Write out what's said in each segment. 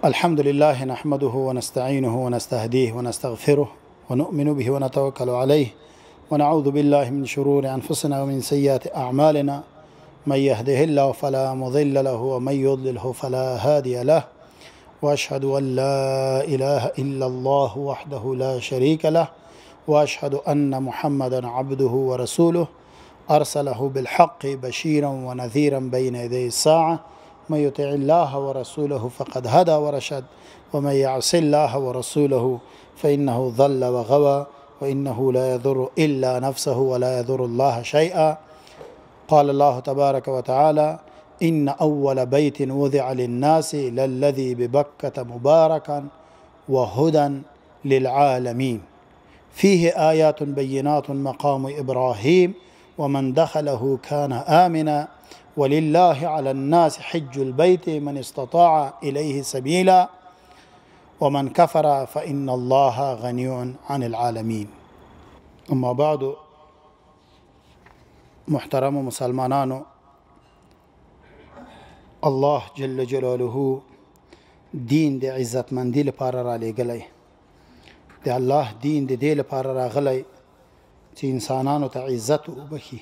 الحمد لله نحمده ونستعينه ونستهديه ونستغفره ونؤمن به ونتوكل عليه ونعوذ بالله من شرور أنفسنا ومن سيئات أعمالنا من يهده الله فلا مضل له ومن يضلله فلا هادي له وأشهد أن لا إله إلا الله وحده لا شريك له وأشهد أن محمدا عبده ورسوله أرسله بالحق بشيرا ونذيرا بين يدي الساعة من يطع الله ورسوله فقد هدى ورشد ومن يعص الله ورسوله فإنه ضل وغوى وإنه لا يضر إلا نفسه ولا يضر الله شيئا. قال الله تبارك وتعالى: إن أول بيت وضع للناس للذي ببكة مباركا وهدى للعالمين فيه آيات بينات مقام إبراهيم ومن دخله كان آمنا ولله على الناس حج البيت من استطاع إليه سبيلا ومن كفر فإن الله غني عن العالمين. اما بعد، محترم مسلمانانو، الله جل جلاله دین د عزتمندی لپاره را لېږلی. د الله دین د دې لپاره راغلی چې انسانانو ته عزت وبخي،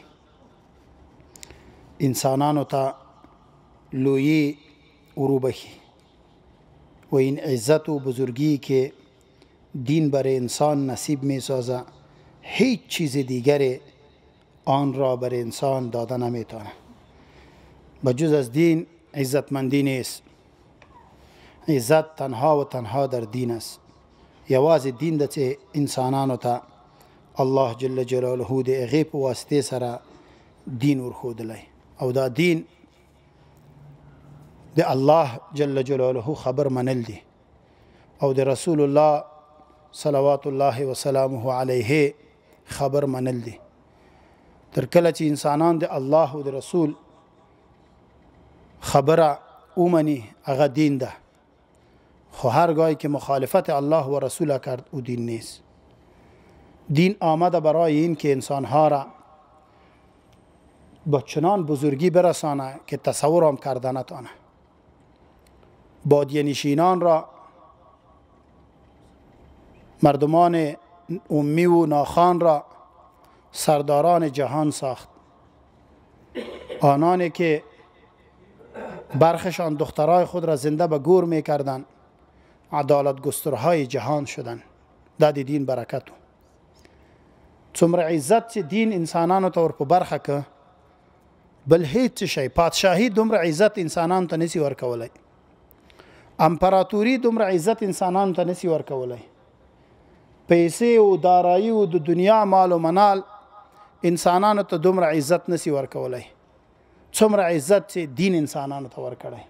انسانانو ته لویی وروبخي. و این عزت و بزرگی که دین برای انسان نصیب می سازه هیچ چیز دیگری آن را برای انسان داده نمیتونه. بجز از دین عزتمندی نیست. عزت تنها و تنها در دین است. یوازې دین ده چې انسانانو ته الله جل جلاله د هغې په واسطې سره دین ورښودلی، او دا دین د الله جل جلاله خبر منل دی او د رسول الله صلوات الله وسلامه علیه خبر منل دی. تر کله چې انسانان د الله او د رسول خبره اومني هغه دین ده، خو هرگاهی که مخالفت الله و رسول کرد او دین نیست. دین آمده برای این که انسانها را با چنان بزرگی برسانه که تصور هم کرده نتانه. بادیه نشینان را، مردمان امی و ناخوان را سرداران جهان ساخت. آنانی که برخشان دخترای خود را زنده به گور می کردن عدالت گسترهای جهان شدن. دا دی دین برکتو. څومره عزت چې دین انسانانو ته ور په برخه که، بل هیڅ شی پادشاهي دومره عزت انسانانو ته نسی ورکولی، امپراتوري دومره عزت انسانانو ته نسی ورکولی، پیسې او دارایی او د دنیا مال و منال انسانانو ته دومره عزت نسی ورکولی څومره عزت چې دین انسانانو ته ورکړی.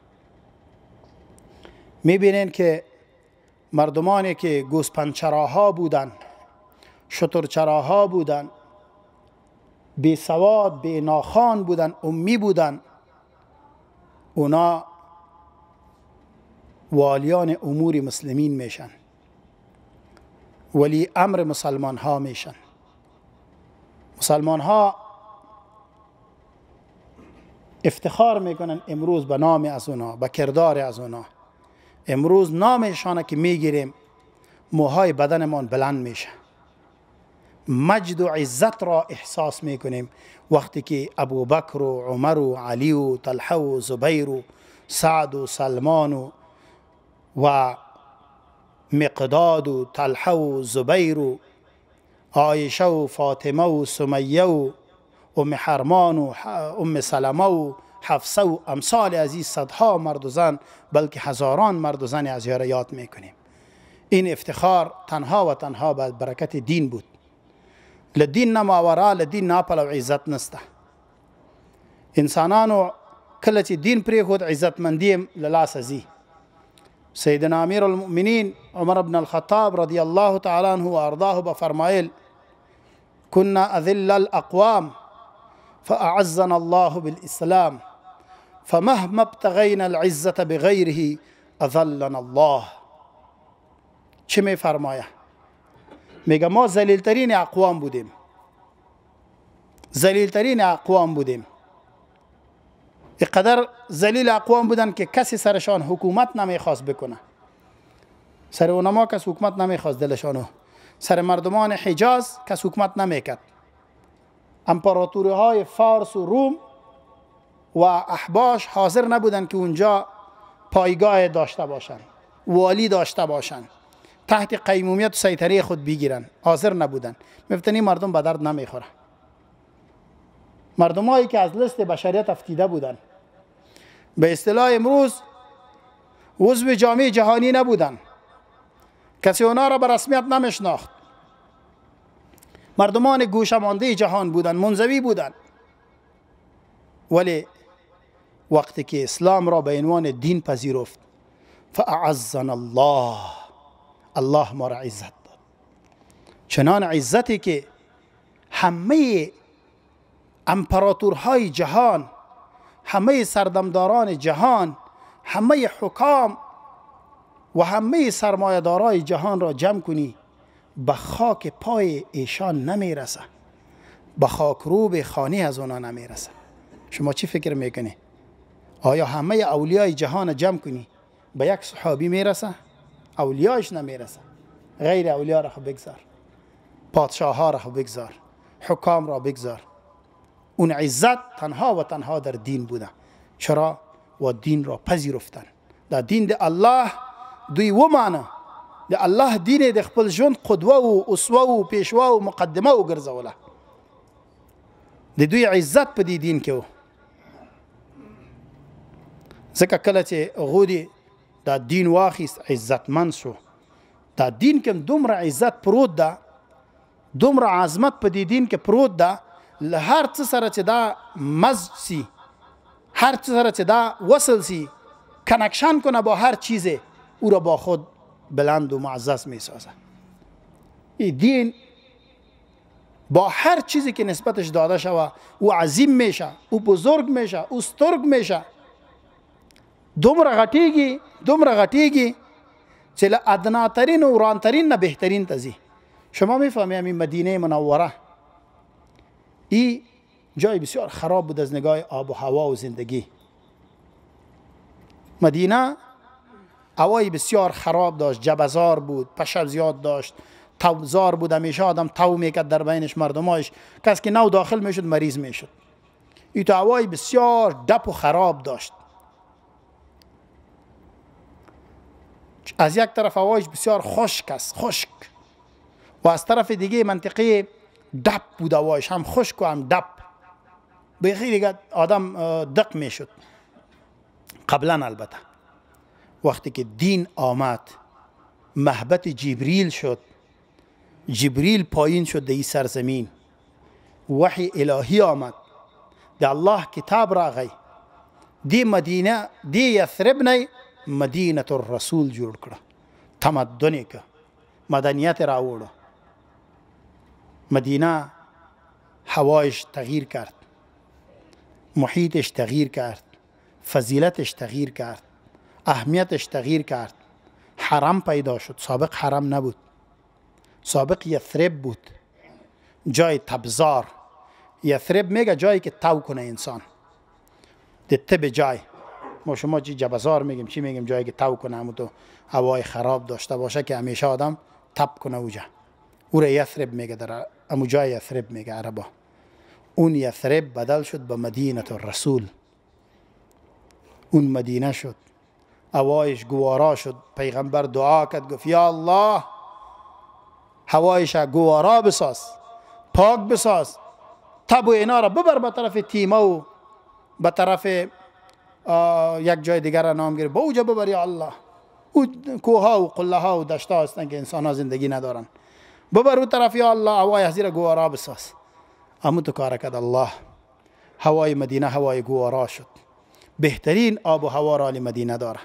میبینین که مردمانی که گوسپندچراها بودن، شترچراها بودن، بی سواد، بی ناخوان بودن، امی بودن، اونا والیان امور مسلمین میشن، ولی امر مسلمان ها میشن. مسلمان ها افتخار میکنن امروز به نام از اونا، به کردار از اونا. امروز نامشانه که میگیریم موهای بدنمان بلند میشه، مجد و عزت را احساس میکنیم وقتی که ابوبکر و عمر و علی و طلحه و زبیر و سعد و سلمان و مقداد و طلحه و زبیر و عایشه و فاطمه و سمیه و ام حرمان و ام سلمه و حفصه و امثال از این صدها مرد و زن، بلکه هزاران مرد و زن از یاره یاد میکنیم. این افتخار تنها و تنها به برکت دین بود. لدین نماورا، لدین ناپل و عزت نسته. انسانانو کله چې دین پریښود عزتمندی للاس ازي. سیدنا امیر المؤمنین عمر بن الخطاب رضی الله تعالی عنه و ارضاه بفرمایل: كنا اذل الاقوام فاعزنا الله بالاسلام فمهما ابتغينا العزة بغيره اذلنا الله. چه می فرمایه؟ میگه ما ذلیلترین اقوام بودیم، ذلیلترین اقوام بودیم، اینقدر ذلیل اقوام بودن که کسی سرشان حکومت نمیخواست بکنه. سر اونما کس حکومت نمیخواست دلشانو. سر مردمان حجاز کس حکومت نمیکرد. امپراتوری های فارس و روم و احباش حاضر نبودن که اونجا پایگاه داشته باشن، والی داشته باشن، تحت قیمومیت و سیطره خود بگیرن. حاضر نبودن. میفتنی مردم به درد نمیخوره. مردم هایی که از لیست بشریت افتیده بودن، به اصطلاح امروز عضو جامعه جهانی نبودن، کسی اونا را به رسمیت نمیشناخت، مردمان گوشمانده جهان بودن، منزوی بودن. ولی وقتی که اسلام را به عنوان دین پذیرفت، فاعزنا الله، الله ما را عزت داد. چنان عزتی که همه امپراتورهای جهان، همه سردمداران جهان، همه حکام و همه سرمایه‌دارای جهان را جمع کنی، به خاک پای ایشان نمیرسه، به خاک روب خانه از اونا نمیرسه. شما چی فکر میکنی؟ آیا همه اولیای جهان جمع کنی به یک صحابی میرسه؟ اولیایش نمیرسه. غیر اولیا را بگذار، پادشاه ها را بگذار، حکام را بگذار. اون عزت تنها و تنها در دین بوده. چرا؟ و دین را پذیرفتن. در دین ده الله دوی و معنی ده الله دین ده خپل ژوند قدوه و اسوه و پیشوا و مقدمه و ګرځوله. د دوی عزت په دې دین کې و. ځکه کله چې هغوی دا دین واخیست، عزتمند شو. دا دین کې دومره عزت پروت ده، دومره عظمت په دې دین کې پروت ده، له هر څه سره چې دا مزج سی، هر څه سره چې دا وصل سی، کنکشن کنه با هر چیزه، او را با خود بلند و معزز می سازه. این دین با هر چیزی که نسبتش داده شوه او عظیم میشه، او بزرگ میشه، او سترگ میشه. دومره غټیږي چې له ادناترین و ورانترین نه بهترین تزی. شما میفهمی همین مدینه منوره این جای بسیار خراب بود از نگاه آب و هوا و زندگی. مدینه هوای بسیار خراب داشت، جبزار بود، پشب زیاد داشت، توزار بود، همیشه آدم تو میکرد در بینش مردمایش، کسی که نو داخل میشد مریض میشد. این تو هوای بسیار دپ و خراب داشت. از یک طرف هوایش بسیار خشک است، خشک، و از طرف دیگه منطقه دپ بود، هوایش هم خشک و هم دپ. بخیر دیگه آدم دق میشد. قبلا البته وقتی که دین آمد، محبت جبریل شد، جبریل پایین شد در این سرزمین، وحی الهی آمد، در الله کتاب راغی، دی مدینه، دی یثرب نه مدینه الرسول جوړ کړه، تمدنی که مدنیت راوړه. مدینه هوایش تغییر کرد، محیطش تغییر کرد، فضیلتش تغییر کرد، اهمیتش تغییر کرد. حرم پیدا شد، سابق حرم نبود، سابق یثرب بود، جای تبزار. یثرب میگه جایی که تو کنه انسان، دته به جای. ما شما چی جبزار میگیم، چی میگیم؟ جایی که تو کنه، همون تو هوای خراب داشته باشه که همیشه آدم تب کنه اوجا. او را یثرب میگه، در امو جای یثرب میگه عربا. اون یثرب بدل شد به مدینه الرسول. اون مدینه شد، هوایش گوارا شد. پیغمبر دعا کرد، گفت یا الله هوایش گوارا بساز، پاک بساز، تب و اینا را ببر به طرف تیمه و به طرف یک جای دیگر را نام گیره، با اوجا ببر یا الله. او کوها و قله ها و دشت ها هستن که انسان ها زندگی ندارن، ببر او طرف یا الله، هوای هزیر گوارا بساز. همو تو کار کرد الله. هوای مدینه هوای گوارا شد. بهترین آب و هوا را مدینه داره.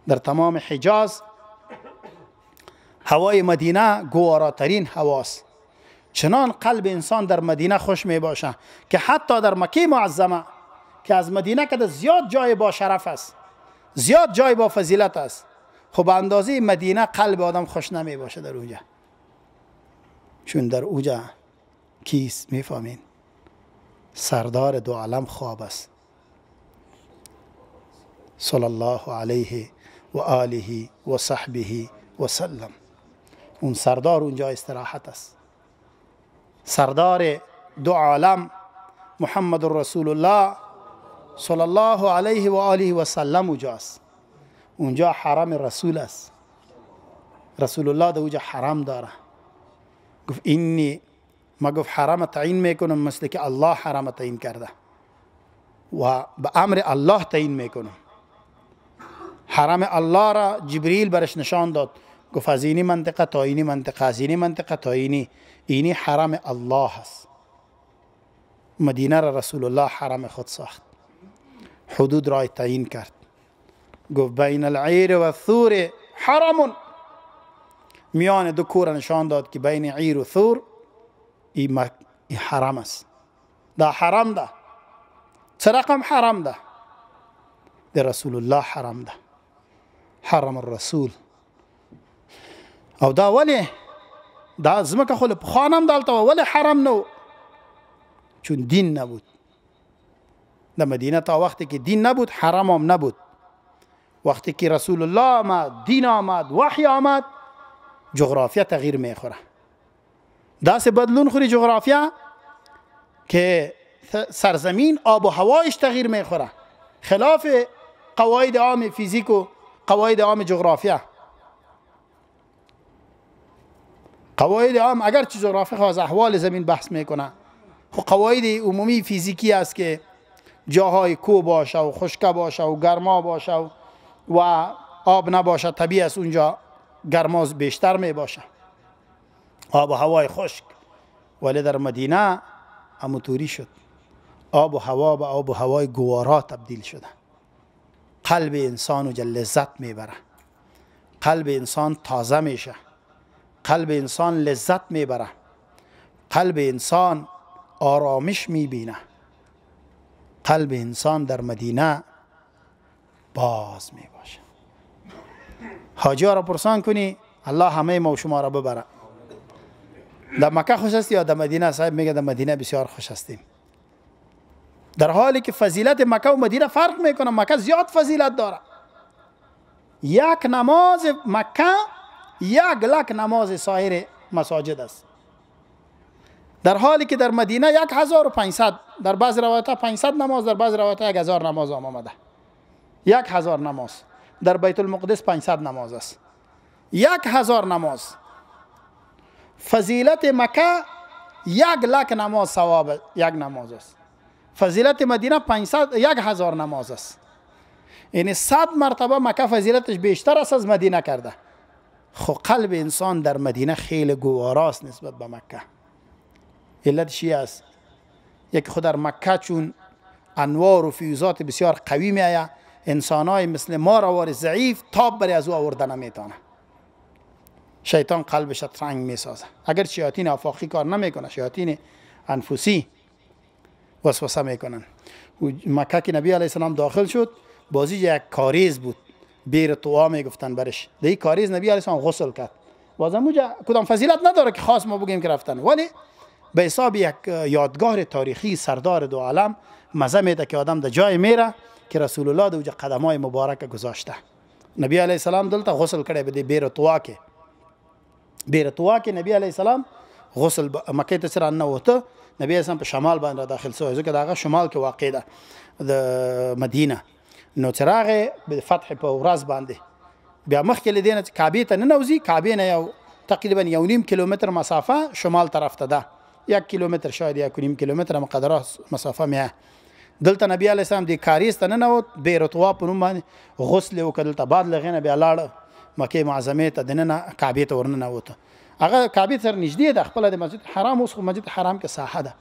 در تمام حجاز هوای مدینه گواراترین هواست. چنان قلب انسان در مدینه خوش می باشه که حتی در مکه معظمه که از مدینه که زیاد جای با شرف است، زیاد جای با فضیلت است، خب اندازه مدینه قلب آدم خوش نمی باشه در اونجا. چون در اونجا کیست؟ میفهمین؟ سردار دو عالم خواب است. صلی الله علیه و آله و صحبه و سلم. اون سردار اونجا استراحت است. سردار دو عالم محمد رسول الله صلی الله علیه و آله و سلم اونجاست. اونجا حرم رسول است. رسول الله در اونجا حرم داره. گفت اینی، ما گفت حرم تعیین میکنم مثل که الله حرم تعیین کرده و به امر الله تعیین میکنم. حرم الله را جبریل برش نشان داد، گفت از اینی منطقه تا اینی منطقه، از اینی منطقه تا اینی حرم الله است. مدینه را رسول الله حرم خود ساخت، حدود را تعیین کرد. گفت بین العیر و الثور حرم، میان دو کوره نشان داد که بین عیر و ثور این حرم است. دا حرم ده. چه رقم حرم ده؟ ده رسول الله حرم ده، حرم الرسول. او دا ولی دا زمکه خو له پخوانه هم دلته ولی حرم نو، چون دین نبود. در مدینه تا وقتی که دین نبود حرم هم نبود. وقتی که رسول الله آمد، دین آمد، وحی آمد، جغرافیا تغییر میخوره. داسه بدلون خوری جغرافیا که سرزمین آب و هوایش تغییر میخوره، خلاف قواعد عام فیزیک و قواعد عام جغرافیا. قواعد عام اگر چه جغرافیا از احوال زمین بحث میکنه، خب قواعد عمومی فیزیکی است که جاهای کوه باشه و خشک باشه و گرما باشه و آب نباشه، طبیعی است اونجا گرما بیشتر می باشه، آب و هوای خشک. ولی در مدینه همونطوری شد، آب و هوا به آب و هوای گوارا تبدیل شده. قلب انسان اونجا لذت میبره، قلب انسان تازه میشه، قلب انسان لذت میبره، قلب انسان آرامش میبینه. قلب انسان در مدینه باز میباشه. حاجی ها را پرسان کنی، الله همه ما و شما را ببره. در مکه خوش هستی یا در مدینه؟ صاحب میگه در مدینه بسیار خوش هستیم، در حالی که فضیلت مکه و مدینه فرق میکنه. مکه زیاد فضیلت داره. یک نماز مکه 1,00,000 نماز سایر مساجد است، در حالی که در مدینه 1500، در بعض روایت 500 نماز، در بعض روایت 1000 نماز آمده. 1000 نماز. در بیت المقدس 500 نماز است. 1000 نماز. فضیلت مکه 1,00,000 نماز ثواب یک نماز است. فضیلت مدینه 1000 نماز است. یعنی 100 مرتبه مکه فضیلتش بیشتر است از مدینه کرده. خب قلب انسان در مدینه خیلی گواراست نسبت به مکه. علت چی است؟ یک خود در مکه چون انوار و فیوزات بسیار قوی میآید، انسانای مثل ماروار ضعیف تاب بری از او آورده نمیتونه. شیطان قلبش تنگ میسازه. اگر شیاطین آفاقی کار نمیکنه، شیاطین انفسی وسوسه میکنن. مکه که نبی علیه السلام داخل شد، بازی یک کاریز بود، بیر طوا میگفتن برش. در این کاریز نبی علیه السلام غسل کرد. بازم کدام فضیلت نداره که خاص ما بگیم که رفتن، ولی به حساب یک یادگار تاریخی سردار دو عالم مزه میده که آدم در جای میره که رسول الله در اونجا قدمای مبارک گذاشته. نبی علیه السلام دلته غسل کرده به بیر طوا کې. بیر طوا کې نبی علیه السلام غسل مکه ته سره نه وته. نبی علیه السلام په شمال باندې داخل شو، ځکه داغه شمال کې واقع ده د مدینه. نو چراغ به فتح په ورځ باندې بیا مخکې لدینه کعبه ته نه نوځي. کعبه نه یو تقریبا 1.5 کیلومتر مسافه شمال طرف ته ده. 1 کیلومتر شاید 1.5 کیلومتر مقدره مسافه میه. دلته نبی علیه السلام د کاریز ته نه نوت، بیر طوا په نوم باندې غسل وکړ. دلته بعد لغینه بیا لاړ مکه معظمه ته دننه کعبه ته ورننه وته. هغه کعبه سره نږدې ده، خپل د مسجد حرام. اوس خو مسجد حرام کې ساحه ده.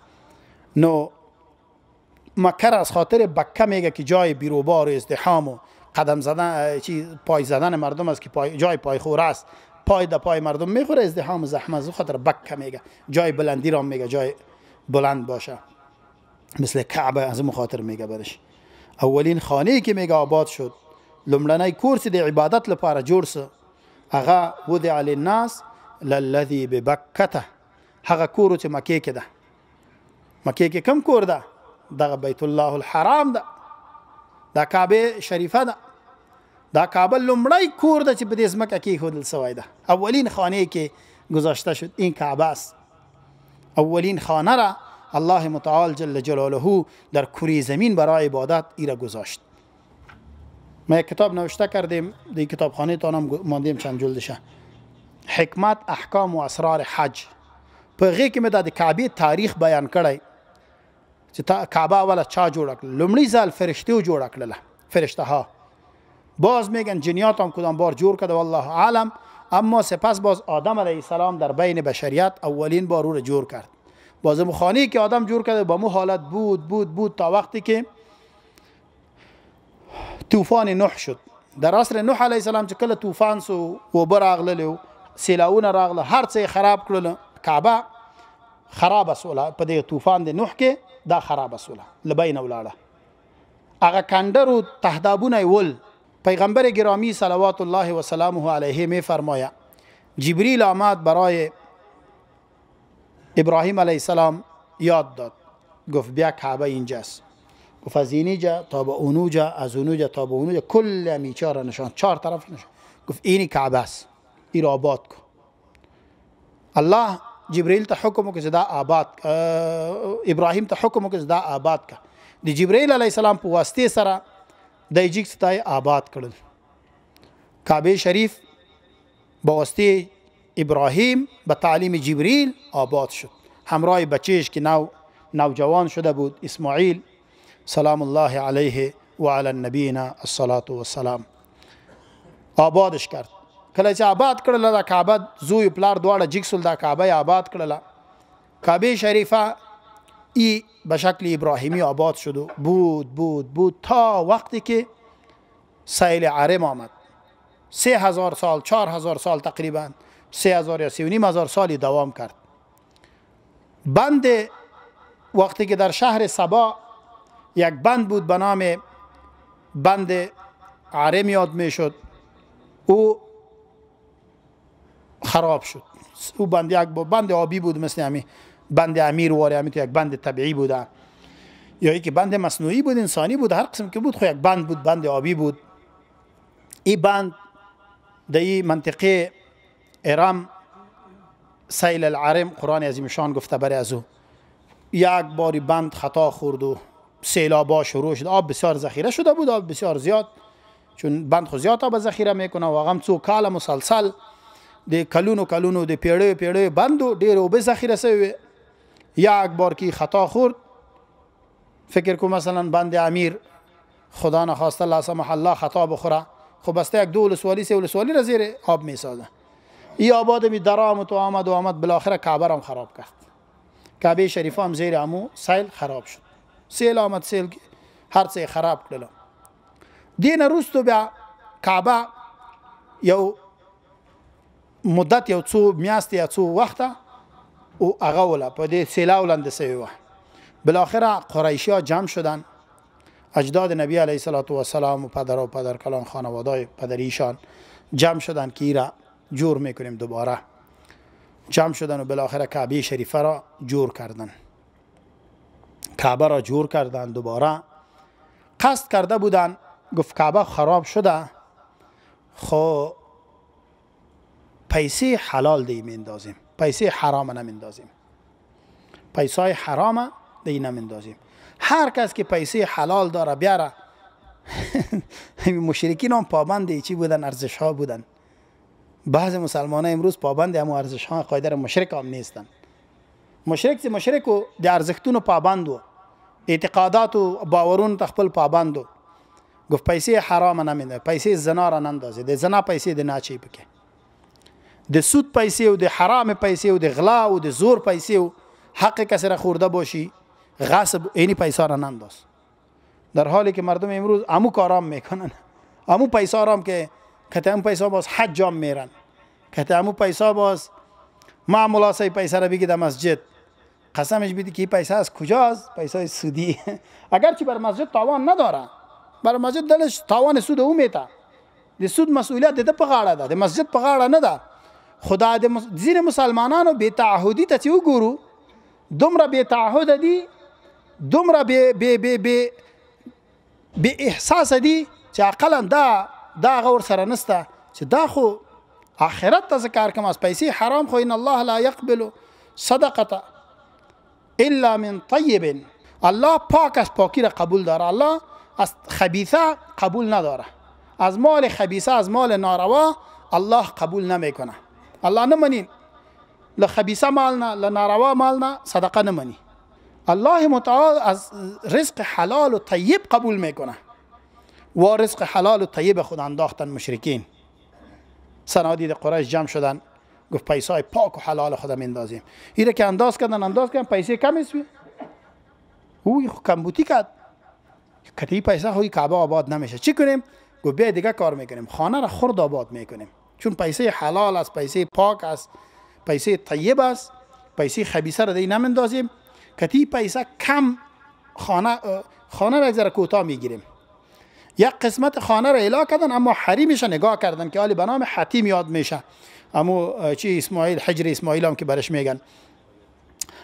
نو مکه را از خاطر بکه میگه که جای بیروبار و ازدحام و قدم زدن پای زدن مردم است که جای پای خوره است، پای د پای مردم میخوره، ازدحام و زحمت. از خاطر بکه میگه. جای بلندی را میگه، جای بلند باشه، مثل کعبه از مخاطر میگه برش. اولین خانه که میگه آباد شد، لمړنی کور چې د عبادت لپاره جوړ سه، هغه وضع للناس للذي ببکته. هغه کور چې مکه کې ده. مکه کې کم کور ده؟ دغه بیت الله الحرام ده، دا کعبه شریفه ده. دا کعبه لومړی کور ده چې په دې ځمکه کې ایښودل سوی ده. اولین خانه کې گذاشته شد این کعبه است. اولین خانه را الله متعال جل جلاله در کره زمین برای عبادت ای را گذاشت. ما یک کتاب نوشته کردیم، دی کتابخانه تانم ماندیم چند جلدشه، حکمت احکام و اسرار حج. په هغې کې مې دا د کعبې تاریخ بیان کړی چې کعبه اوله چا جوړه کړله. لومړي ځل فرشتو جوړه کړله، فرشته ها. باز میگن جنیات هم کدام بار جور کرده والله عالم، اما سپس باز آدم علیه السلام در بین بشریت اولین بار او را جور کرد. باز خانه‌ای که آدم جور کرده با مو حالت بود تا وقتی که طوفان نوح شد. در عصر نوح علیه السلام چې کله طوفان سو اوبه راغللې و، سیلاونه راغله، هر څه خراب کړل، کعبه خراب سوله. په دې طوفان د نوح کې دا خراب سوله، لبین ولاړه. هغه کندرو تهدابونه ول. پیغمبر گرامی صلوات الله و سلامه علیه می فرماید جبریل آمد برای ابراهیم علیه السلام یاد داد، گفت بیا کعبه اینجاست. گفت از اینجا تا به اونجا، از اونجا تا به اونجا، کل میچه را نشان، 4 طرف نشان. گفت اینی کعبه است، این را آباد کن. الله جبریل ته حکم وکړ چې دا آباد، ابراهیم ته حکم وکړ چې دا آباد کا. د جبریل علیه السلام په واسطه سره د ایجیک ستای آباد کړل. کعبه شریف با واسطه ابراهیم به تعلیم جبریل آباد شد. همراه بچهش که نوجوان شده بود، اسماعیل سلام الله علیه و علی نبینا الصلاة والسلام، آبادش کرد. کله چې آباد کړل دا کعبه، زوی پلار دواړه جګ سول، دا کعبه آباد کړله. کعبه شریفه ای به شکل ابراهیمی آباد شد و بود تا وقتی که سیل عرم آمد. 3000 سال 4000 سال تقریبا 3000 یا 3500 سالی دوام کرد. بند وقتی که در شهر سبا یک بند بود به نام بند عرم یاد می شد، او خراب شد. او بند یک بند آبی بود، مثل همین بند امیر واره، همین تو یک بند طبیعی بوده یا یکی بند مصنوعی بود، انسانی بود، هر قسم که بود، خو یک بند بود، بند آبی بود. این بند در این منطقه ارم سیل العرم قرآن عظیم شان گفته برای از او یک باری بند خطا خورد و سیلابا شروع شد. آب بسیار ذخیره شده بود، آب بسیار زیاد، چون بند خو زیاد آب ذخیره میکنه و هغه څو کاله مسلسل د کلونو د پیړیو بندو ډېر اوبه ذخیره شوی. یک بار که خطا خورد، فکر کو مثلا بند امیر خدا نخواسته الله سمح الله خطا بخوره، خب بسته یک دو ولسوالی را زیر آب میسازه. این آباد می درآمد و آمد بالاخره کعبه را خراب کرد. کعبه شریفه هم زیر امو سیل خراب شد. سیل آمد، سیل هر څه خراب کړل. دین وروسته بیا کعبه یو مدت، یو څو میاشتې یا څو وخته او هغه ولا په دې سیلاو لاندې سوی و. بالاخره قریشی‌ها جمع شدن، اجداد نبی علیه الصلاة والسلام و پدر و پدرکلان خانواده‌های پدریشان جمع شدن که این را جور میکنیم دوباره. جمع شدن و بالاخره کعبه شریفه را جور کردن. کعبه را جور کردن دوباره. قصد کرده بودن، گفت کعبه خراب شده، خو پیسه حلال دی میندازیم، پیسه حرام نمیندازیم، پیسه حرام دی نمیندازیم. هر کس که پیسه حلال داره بیاره. مشرکین هم پابند چی بودن؟ ارزش ها بودن. بعض مسلمان ها امروز پابند همو ارزش ها قاعده مشرک هم نیستن. مشرک و د ارزښتونو پابند و، اعتقادات و باورون تخپل پابند و گفت پیسه حرام نمیندازه، پیسه زنا را نندازه، د زنا پیسه د ناچی بکه، د سود پیسه و د حرام پیسه و د غلا و د زور پیسه و حق کسی را خورده باشی، غصب، اینی پیسه را ننداز. در حالی که مردم امروز امو کارام میکنن، امو پیسه رام که امو پیسه باز حج هم میرن، که امو پیسه باز معمولا سی پیسه را بگی در مسجد، قسمش بیدی که پیسه از کجاست؟ پیسه سودی. اگرچه بر مسجد تاوان نداره، بر مسجد دلش تاوان سود او میته، د سود مسئولیت ده په غاړه ده، د مسجد په غاړه نه ده. خدا د ځینې مسلمانانو بې تعهدي ته چې وګورو، دومره بې تعهده دي، دومره بې احساسه دي چې عقلا دا دا غور سره نسته چې دا خو آخرت ته کار کوم از پیسې حرام خو ان الله لا يقبل صدقه الا من طیب. الله پاک از پاکی را قبول داره، الله از خبیثه قبول نداره. از مال خبیثه، از مال ناروا الله قبول نمیکنه. الله نمانی لخبیثه مالنا لناروا مالنا صدقه نمانی. الله متعال از رزق حلال و طیب قبول میکنه و رزق حلال و طیب خود انداختن مشرکین. صنادید قریش جمع شدن گفت پیسای پاک و حلال خود میندازیم. ایره که انداز کردن پیسه کم اسوی اوی کمبوتی کرد کتی پیسه هوی کعبه آباد نمیشه. چی کنیم؟ گفت بیا دیگه کار میکنیم، خانه را خرد آباد میکنیم، چون پیسه حلال است، پیسه پاک است، پیسه طیب است، پیسه خبیثه را دی نمیندازیم. کتی پیسه کم خانه را یک ذره کوتاه میگیریم. یک قسمت خانه را اعلا کردن اما حریمش نگاه کردن که حالی به نام حتیم یاد میشه. امو چی اسماعیل، حجر اسماعیل هم که برش میگن،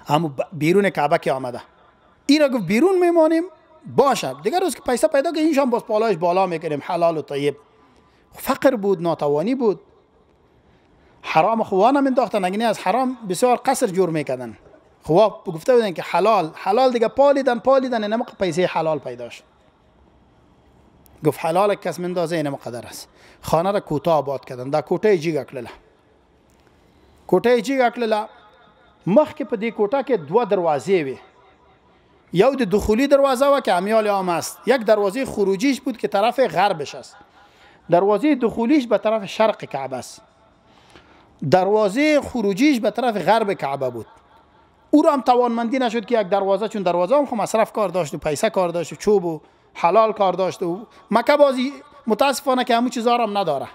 امو بیرون کعبه که آمده. این را گفت بیرون میمانیم باشه، دیگر روز که پیسه پیدا که اینشان باز پالایش بالا میکنیم حلال و طیب. فقر بود، ناتوانی بود، حرام خواه نمینداختن، اگه از حرام بسیار قصر جور میکردن. خواه گفته بودن که حلال دیگه پالیدن اینما پیسه حلال پیدا شد. گفت حلال کس مندازه اینما قدر است. خانه را کوتاه آباد کردن. دا کوټه جیګ کړله. کوټه جیګ کړله. مخکې په دې کوټه کې دوه دروازې وي. یو د دخولی دروازه و که امیال عام است، یک دروازه خروجیش بود که طرف غربش است. دروازه دخولیش به طرف شرق کعبه است. دروازه خروجیش به طرف غرب کعبه بود. او را هم توانمندی نشد که یک دروازه، چون دروازه هم خب مصرف کار داشت و پیسه کار داشت و چوب و حلال کار داشت و مکه بازی متاسفانه که همون چیزا هم نداره.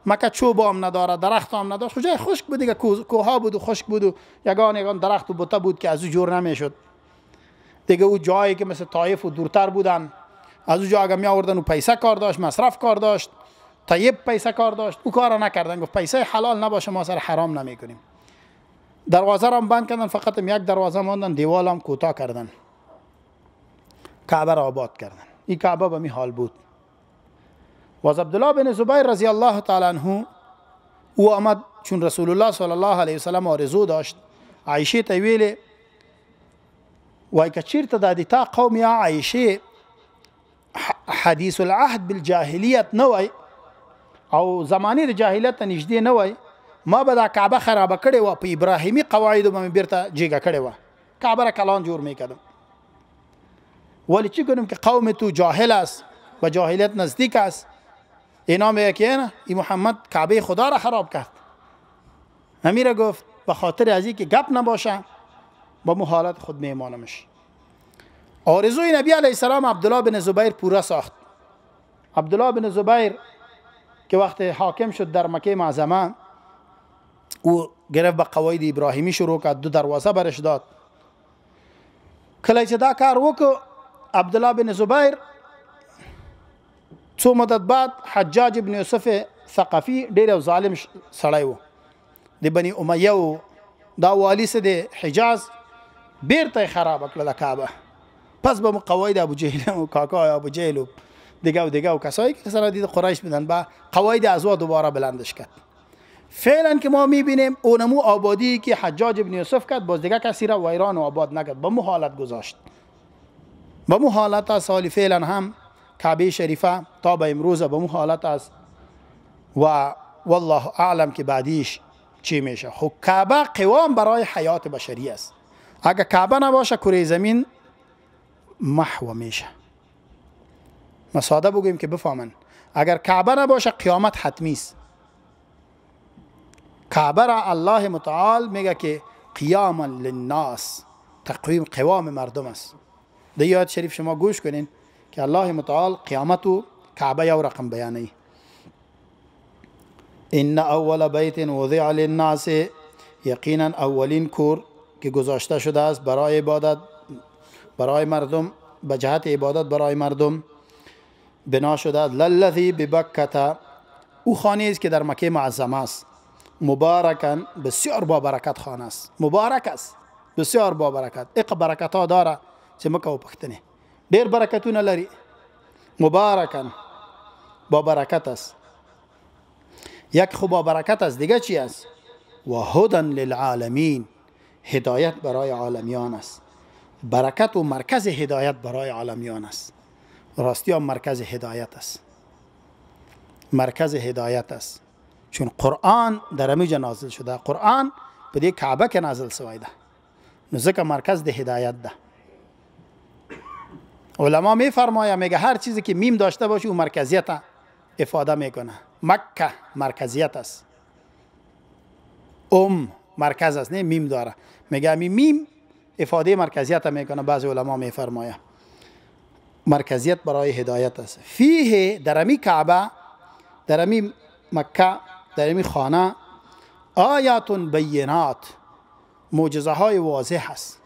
مکه چوب هم نداره، درخت هم نداره، جای خشک بود دیگه، کوها بود و خشک بود و یگان درخت و بوته بود که از او جور نمیشد. دیگه او جایی که مثل طایف و دورتر بودن، از او جا اگه می آوردن و پیسه کار داشت، مصرف کار داشت، طیب پیسه کار داشت، او کار نکردن. گفت پیسه حلال نباشه ما سر حرام نمی کنیم. دروازه را هم بند کردن، فقط یک دروازه ماندن، دیوال هم کوتاه کردن، کعبه را آباد کردن. این کعبه به می حال بود. و از عبدالله بن زبیر رضی الله تعالی عنه او آمد، چون رسول الله صلی الله علیه وسلم آرزو داشت، عایشه ته ویلې وای که چیرته د تا قوم یا عایشه حدیث العهد بالجاهلیت نه وای او زمانه د جاهلیت ته نږدې نه وای، ما به دا کعبه خرابه کړې و، په ابراهیمی قواعدو به مې بیرته جیګه کړې و، کعبه را کلان جوړ میکردم. ولی چی کنیم که قوم تو جاهل است و جاهلیت نزدیک است، اینا میگه که نه این محمد کعبه خدا را خراب کرد. امیر گفت به خاطر از اینکه گپ نباشه با محالت خود میمانمش. آرزوی نبی علیه السلام عبدالله بن زبیر پورا ساخت. عبدالله بن زبیر که وقت حاکم شد در مکه معظمه، او گرفت به قواعد ابراهیمی شروع کرد، دو دروازه برش داد. کله چې دا کار وکړ عبدالله بن زبیر، څو مدت بعد حجاج ابن یوسف ثقفی ډیر ظالم سړی و، د بنی امیه و، دا والی سه د حجاز، بیرته خراب کړل کعبه. پس به قواعد ابو جهل و کاکای ابو جهل و دیگه و کسایی که سر دید قریش بودن با قواعد ازوا دوباره بلندش کرد. فعلا که ما میبینیم اونمو آبادی که حجاج ابن یوسف کرد باز دیگه کسی را ویران و آباد نکرد، به محالت گذاشت. به محالت است. حالی فعلا هم کعبه شریفه تا به امروز به محالت است و والله اعلم که بعدیش چی میشه. خب کعبه قوام برای حیات بشری است. اگر کعبه نباشه کره زمین محو میشه. ما ساده بگویم که بفهمن، اگر کعبه نباشه قیامت حتمی است. کعبه را الله متعال میگه که قیاما للناس، تقویم قوام مردم است. در آیات شریف شما گوش کنین که الله متعال قیامت و کعبه یو رقم بیانه. ان اول بیت وضع للناس، یقینا اولین کور که گذاشته شده است برای عبادت، برای مردم، به جهت عبادت برای مردم بنا شده است. للذی ببکه، او خانه است که در مکه معظمه است. مبارکاً، بسیار با برکت خانه است. مبارک است، بسیار با برکت. اق برکت ها داره چې مکه و پښتنه ډیر برکتونه لري. مبارکاً با برکت است. یک خوب با برکت است، دیگه چی است؟ و هدی للعالمین، هدایت برای عالمیان است. برکت و مرکز هدایت برای عالمیان است. راستی هم مرکز هدایت است، مرکز هدایت است. چون قرآن در امیجا نازل شده، قرآن به دی کعبه که نازل شده ده، نو ذکر مرکز ده هدایت ده. علما می فرمایا میگه هر چیزی که میم داشته باشه او مرکزیت افاده میکنه. مکه مرکزیت است، مرکز است، نه میم داره. میگه میم افاده مرکزیت میکنه. بعضی علما می فرمایا مرکزیت برای هدایت است. فیه در امی کعبه، در امی مکه، در امی خانه، آیات بینات، معجزه های واضح است،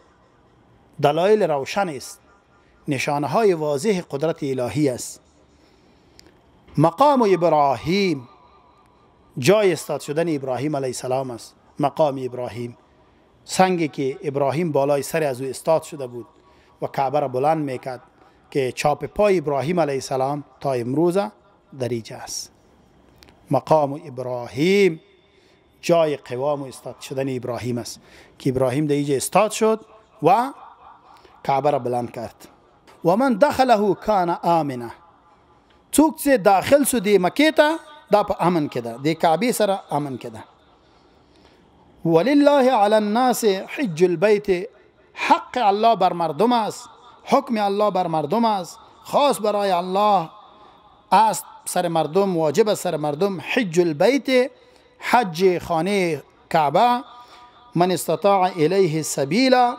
دلایل روشن است، نشانه های واضح قدرت الهی است. مقام ابراهیم، جای استاد شدن ابراهیم علیه السلام است. مقام ابراهیم، سنگی که ابراهیم بالای سر از او استاد شده بود و کعبه را بلند میکرد که چاپ پای ابراهیم علیه السلام تا امروز در اینجا است. مقام ابراهیم جای قوام و استاد شدن ابراهیم است که ابراهیم در اینجا استاد شد و کعبه را بلند کرد. و من دخله کان آمنه، څوک چې داخل شو دی مکې ته دا په امن کې ده، د کعبې سره امن کې ده. ولله علی الناس حج البیت، حق الله بر مردم است، حکم الله بر مردم است، خاص برای الله است سر مردم، واجب است سر مردم. حج البیت، حج خانه کعبه. من استطاع الیه سبیلا،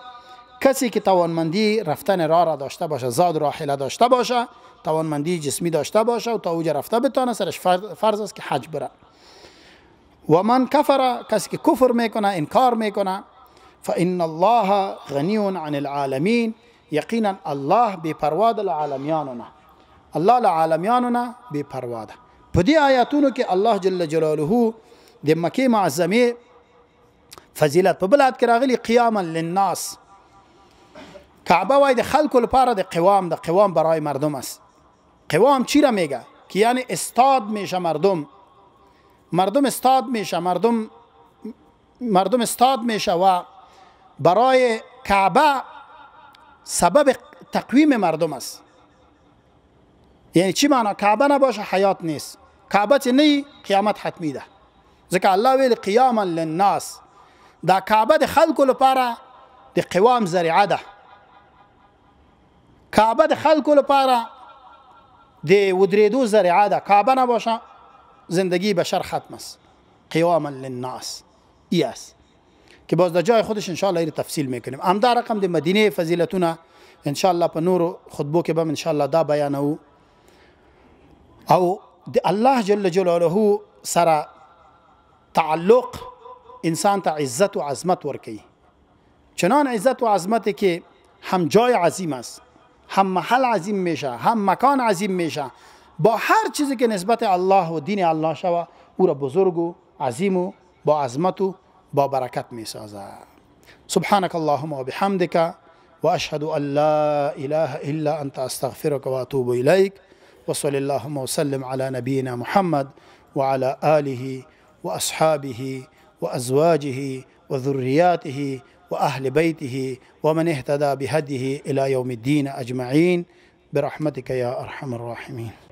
کسی که توانمندی رفتن را داشته باشه، زاد راحله داشته باشه، توانمندی جسمی داشته باشه و تا اوجا رفته بتانه، سرش فرض است که حج بره. و من کفر، کسی که کفر میکنه، انکار میکنه، فان الله غنی عن العالمین، یقینا الله بی پروا ده لعالمیانونه، الله لعالمیانونه بی پروا ده. په دې آیاتونو کې الله جل جلاله د مکه معظمه فضیلت په بلاد کې راغلی قیاما للناس. کعبه وای د خلکو لپاره د قوام، د قوام برای مردم است. قوام چی را میگه؟ که یعنی استاد میشه مردم، مردم استاد میشه، مردم استاد میشه و برای کعبه سبب تقویم مردم است. یعنی چی معنی؟ کعبه نباشه حیات نیست، کعبه چه نی قیامت حتمی ده. ځکه الله ویل قیاما للناس، دا کعبه د خلکو لپاره د قوام ذریعه ده. کعبه د خلکو لپاره د ودریدو ذریعه ده. کعبه نباشه زندگی بشر ختم است. قیاما للناس ایاس که باز در جای خودش انشاءالله این تفصیل میکنیم. همدا رقم د مدینه فضیلتونه انشاءالله په نور خطبو کې به انشاءالله دا بیانو. او د الله جل جلاله سره تعلق انسان ته عزت و عظمت ورکی. چنان عزت و عظمت که هم جای عظیم است، هم محل عظیم میشه، هم مکان عظیم میشه. با هر چیزی که نسبت الله و دین الله شوه او را بزرگ و عظیم و با عظمت و با برکت میسازه. سبحانك اللهم وبحمدك واشهد ان لا اله الا انت استغفرك واتوب اليك. وصلى اللهم وسلم على نبينا محمد وعلى آله وأصحابه وأزواجه وذرياته وأهل بيته ومن اهتدى بهديه إلى يوم الدين أجمعين برحمتك يا أرحم الراحمين.